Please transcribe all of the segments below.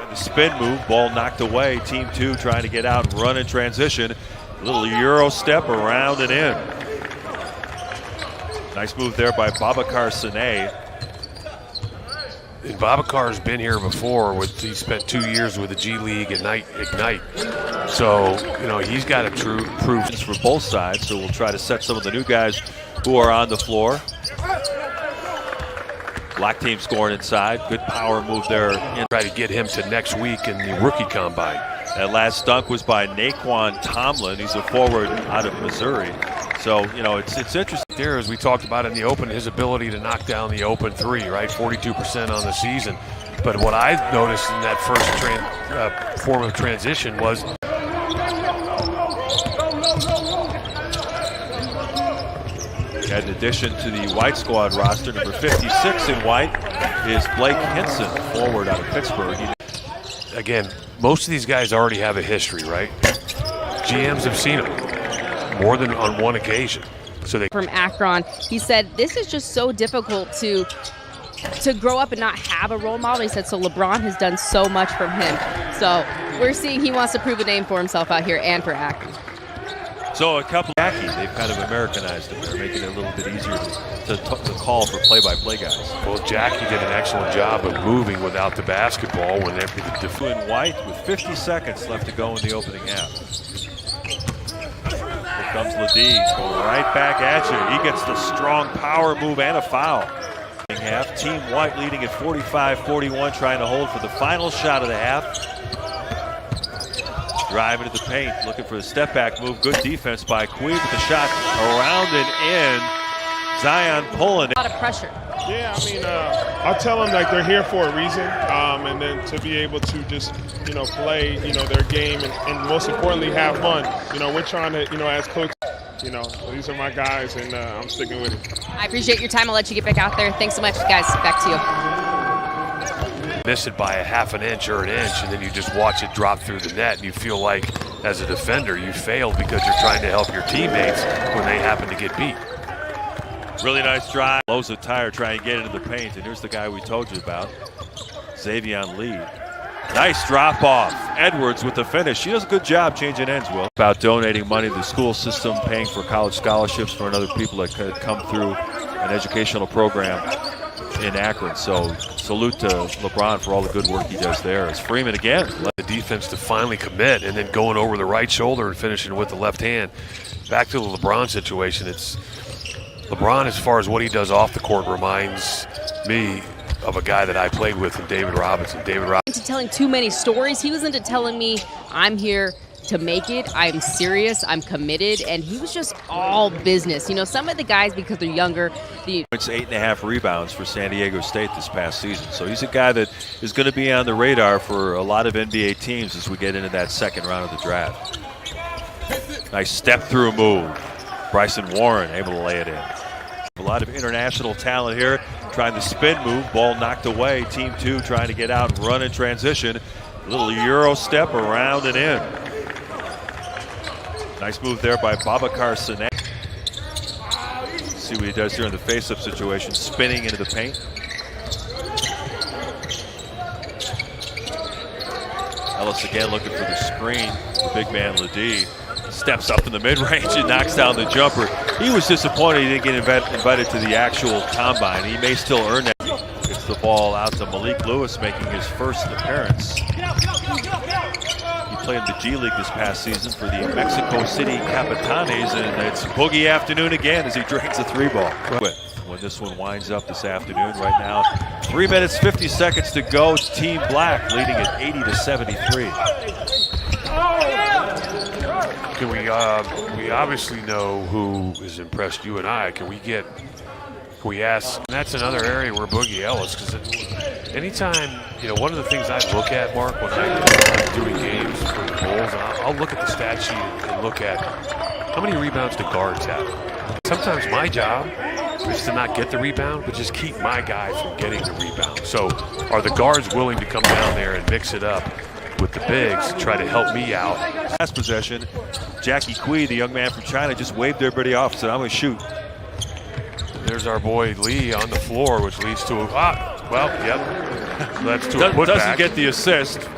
And the spin move, ball knocked away. Team 2 trying to get out and run in transition. A little Euro step around and in. Nice move there by Babacar Sane. And Babacar's been here before. He spent 2 years with the G League Ignite. So, you know, he's got a true proof for both sides. So we'll try to set some of the new guys who are on the floor. Black team scoring inside. Good power move there. Try to get him to next week in the rookie combine. That last dunk was by Naquan Tomlin. He's a forward out of Missouri. So, you know, it's interesting. There, as we talked about in the open, his ability to knock down the open three, right? 42% on the season. But what I noticed in that first form of transition was in addition to the white squad roster, number 56 in white is Blake Hinson, forward out of Pittsburgh. Again, most of these guys already have a history, right? GMs have seen them more than on one occasion. So they from Akron, he said this is just so difficult to grow up and not have a role model. He said so LeBron has done so much from him. So we're seeing he wants to prove a name for himself out here and for Akron. So a couple of they've kind of Americanized him. They're making it a little bit easier to call for play-by-play guys. Well, Jackie did an excellent job of moving without the basketball when they in white with 50 seconds left to go in the opening half. Here comes LeDee, going right back at you. He gets the strong power move and a foul. Half, Team White leading at 45-41, trying to hold for the final shot of the half. Drive into the paint, looking for the step-back move. Good defense by Queen with the shot around and in. Zion pulling it. A lot of pressure. Yeah, I mean, I'll tell them like they're here for a reason, and then to be able to just, play, their game and most importantly have fun. We're trying to, as coaches, these are my guys, and I'm sticking with it. I appreciate your time. I'll let you get back out there. Thanks so much, guys. Back to you. Miss it by a half an inch or an inch, and then you just watch it drop through the net, and you feel like, as a defender, you failed because you're trying to help your teammates when they happen to get beat. Really nice drive. Blows a tire trying to get into the paint, and here's the guy we told you about, Xavion Lee. Nice drop off. Edwards with the finish. He does a good job changing ends, Will. About donating money to the school system, paying for college scholarships for other people that could come through an educational program in Akron. So salute to LeBron for all the good work he does there. It's Freeman again. The defense to finally commit and then going over the right shoulder and finishing with the left hand. Back to the LeBron situation. It's LeBron, as far as what he does off the court, reminds me of a guy that I played with in David Robinson. Into telling too many stories. He was into telling me I'm here to make it. I'm serious. I'm committed. And he was just all business. Some of the guys, because they're younger. It's 8.5 rebounds for San Diego State this past season. So he's a guy that is going to be on the radar for a lot of NBA teams as we get into that second round of the draft. Nice step-through move. Bryson Warren able to lay it in. A lot of international talent here. Trying the spin move. Ball knocked away. Team 2 trying to get out and run in transition. A little Euro step around and in. Nice move there by Babacar Sane. See what he does here in the face-up situation. Spinning into the paint. Ellis again looking for the screen. The big man LeDee steps up in the mid-range and knocks down the jumper. He was disappointed he didn't get invited to the actual combine. He may still earn that. Gets the ball out to Malik Lewis, making his first appearance. He played in the G League this past season for the Mexico City Capitanes, and it's Boogie afternoon again as he drains a 3-ball. When this one winds up this afternoon right now, 3 minutes, 50 seconds to go. Team Black leading at 80-73. Can we obviously know who has impressed you and I. Can we ask? And that's another area where Boogie Ellis, because anytime, one of the things I look at, Mark, when I'm doing games for the Bulls, and I'll look at the stat sheet and look at how many rebounds do guards have. Sometimes my job is to not get the rebound, but just keep my guy from getting the rebound. So are the guards willing to come down there and mix it up with the bigs to try to help me out? Last possession, Jackie Kui, the young man from China, just waved everybody off and said, I'm going to shoot. There's our boy Lee on the floor, which leads to a, yep. So that's to a putback. Doesn't get the assist.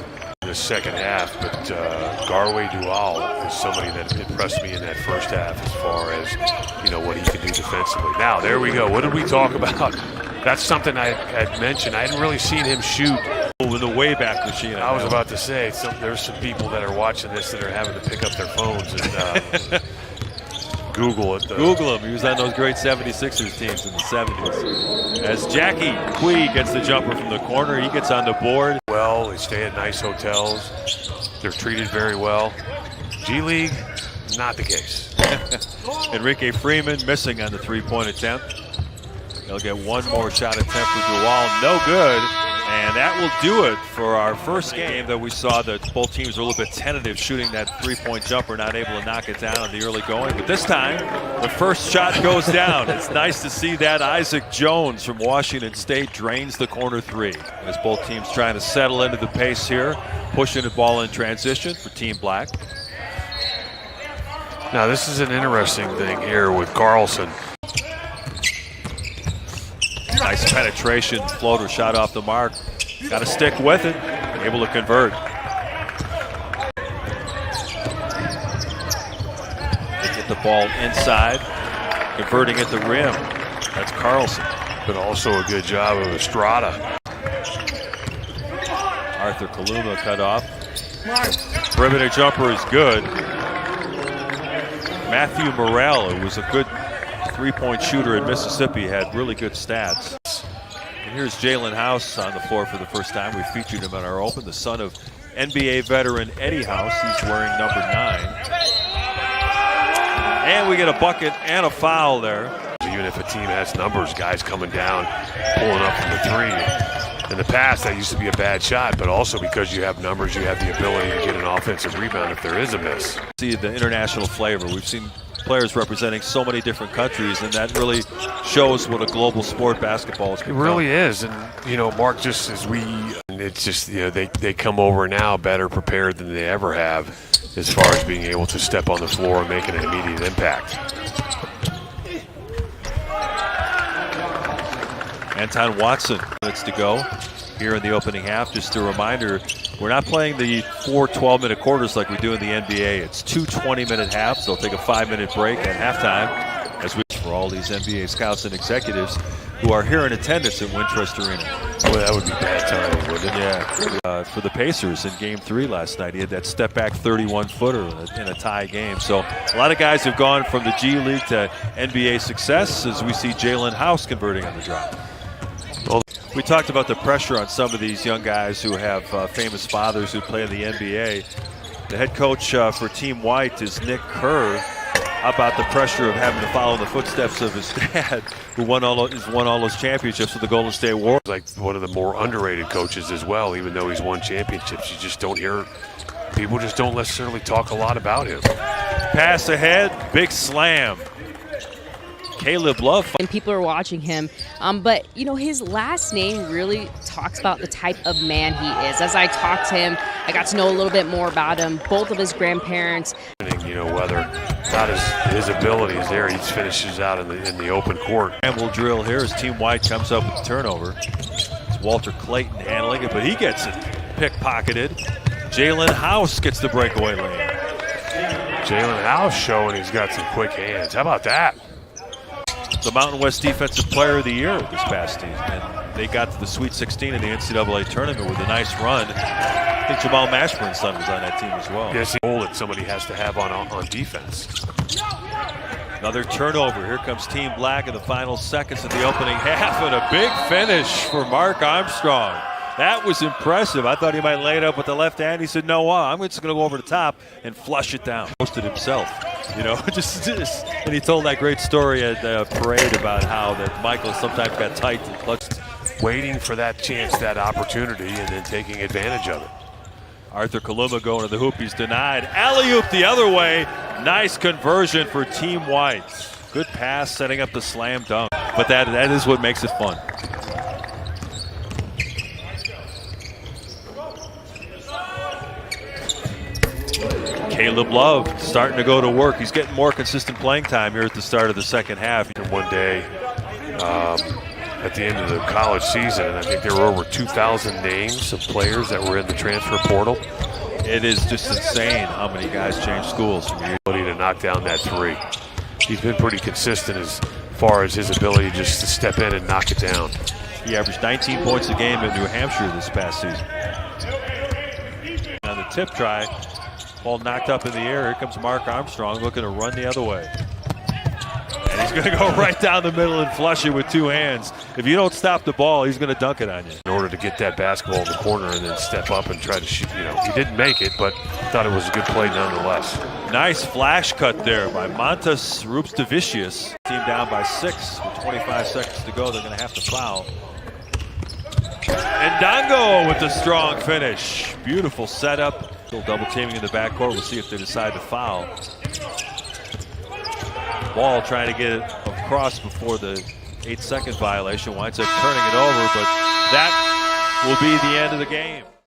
the second half, but Garway Dual is somebody that impressed me in that first half as far as, you know, what he can do defensively. Now, there we go. What did we talk about? That's something I had mentioned. I hadn't really seen him shoot. With the Wayback Machine. I was about to say, there's some people that are watching this that are having to pick up their phones and Google it. Google him. He was on those great 76ers teams in the 70s. As Jackie Quee gets the jumper from the corner, he gets on the board. Well, they stay at nice hotels. They're treated very well. G League, not the case. Enrique Freeman missing on the three-point attempt. He'll get one more shot attempt for Dual. No good. And that will do it for our first game that we saw that both teams were a little bit tentative shooting that three-point jumper, not able to knock it down in the early going. But this time, the first shot goes down. It's nice to see that. Isaac Jones from Washington State drains the corner three. As both teams trying to settle into the pace here, pushing the ball in transition for Team Black. Now, this is an interesting thing here with Carlson. Nice penetration, floater shot off the mark. Got to stick with it, able to convert. They get the ball inside, converting at the rim. That's Carlson. But also a good job of Estrada. Arthur Kaluma cut off. Perimeter jumper is good. Matthew Morrell, who was a good three-point shooter in Mississippi, had really good stats. And here's Jalen House on the floor for the first time. We featured him in our open, the son of NBA veteran Eddie House. He's wearing number 9. And we get a bucket and a foul there. Even if a team has numbers, guys coming down, pulling up from the three. In the past, that used to be a bad shot, but also because you have numbers, you have the ability to get an offensive rebound if there is a miss. See the international flavor. We've seen players representing so many different countries, and that really shows what a global sport basketball is. It really is. And, you know, Mark, just as it's just, you know, they come over now better prepared than they ever have as far as being able to step on the floor and make an immediate impact. Anton Watson, minutes to go here in the opening half. Just a reminder, we're not playing the 4 12-minute quarters like we do in the NBA. It's 2 20-minute halves. They'll take a 5-minute break at halftime as we for all these NBA scouts and executives who are here in attendance at Wintrust Arena. Boy, that would be bad timing, wouldn't it? Yeah. For the Pacers in Game 3 last night, he had that step-back 31-footer in a tie game. So a lot of guys have gone from the G League to NBA success as we see Jalen House converting on the drop. We talked about the pressure on some of these young guys who have famous fathers who play in the NBA. The head coach for Team White is Nick Kerr. How about the pressure of having to follow in the footsteps of his dad, who won all those championships with the Golden State Warriors? Like one of the more underrated coaches as well, even though he's won championships. You just don't hear, people just don't necessarily talk a lot about him. Pass ahead, big slam. Caleb Love. And people are watching him. But, you know, his last name really talks about the type of man he is. As I talked to him, I got to know a little bit more about him, both of his grandparents. You know, whether not his ability is there, he finishes out in the open court. And we'll drill here as Team White comes up with the turnover. It's Walter Clayton handling it, but he gets it pickpocketed. Jalen House gets the breakaway lane. Jalen House showing he's got some quick hands. How about that? The Mountain West Defensive Player of the Year this past season. And they got to the Sweet 16 in the NCAA tournament with a nice run. I think Jamal Mashburn's son was on that team as well. Yes, goal that somebody has to have on defense. Another turnover. Here comes Team Black in the final seconds of the opening half, and a big finish for Mark Armstrong. That was impressive. I thought he might lay it up with the left hand. He said, no, I'm just going to go over the top and flush it down. Posted himself, you know, just. And he told that great story at the parade about how that Michael sometimes got tight and clutched. Waiting for that chance, that opportunity, and then taking advantage of it. Arthur Kaluma going to the hoop. He's denied. Alley-oop the other way. Nice conversion for Team White. Good pass setting up the slam dunk. But that is what makes it fun. Caleb Love starting to go to work. He's getting more consistent playing time here at the start of the second half. One day, at the end of the college season, and I think there were over 2,000 names of players that were in the transfer portal. It is just insane how many guys change schools from year Ability to knock down that three. He's been pretty consistent as far as his ability just to step in and knock it down. He averaged 19 points a game at New Hampshire this past season. On the tip try, ball knocked up in the air. Here comes Mark Armstrong looking to run the other way. And he's going to go right down the middle and flush it with two hands. If you don't stop the ball, he's going to dunk it on you. In order to get that basketball in the corner and then step up and try to shoot, he didn't make it, but thought it was a good play nonetheless. Nice flash cut there by Montas Rupstavicius. Team down by 6 with 25 seconds to go. They're going to have to foul. And Dongo with the strong finish. Beautiful setup. Still double teaming in the backcourt. We'll see if they decide to foul. Ball trying to get it across before the 8-second violation. Winds up turning it over, but that will be the end of the game.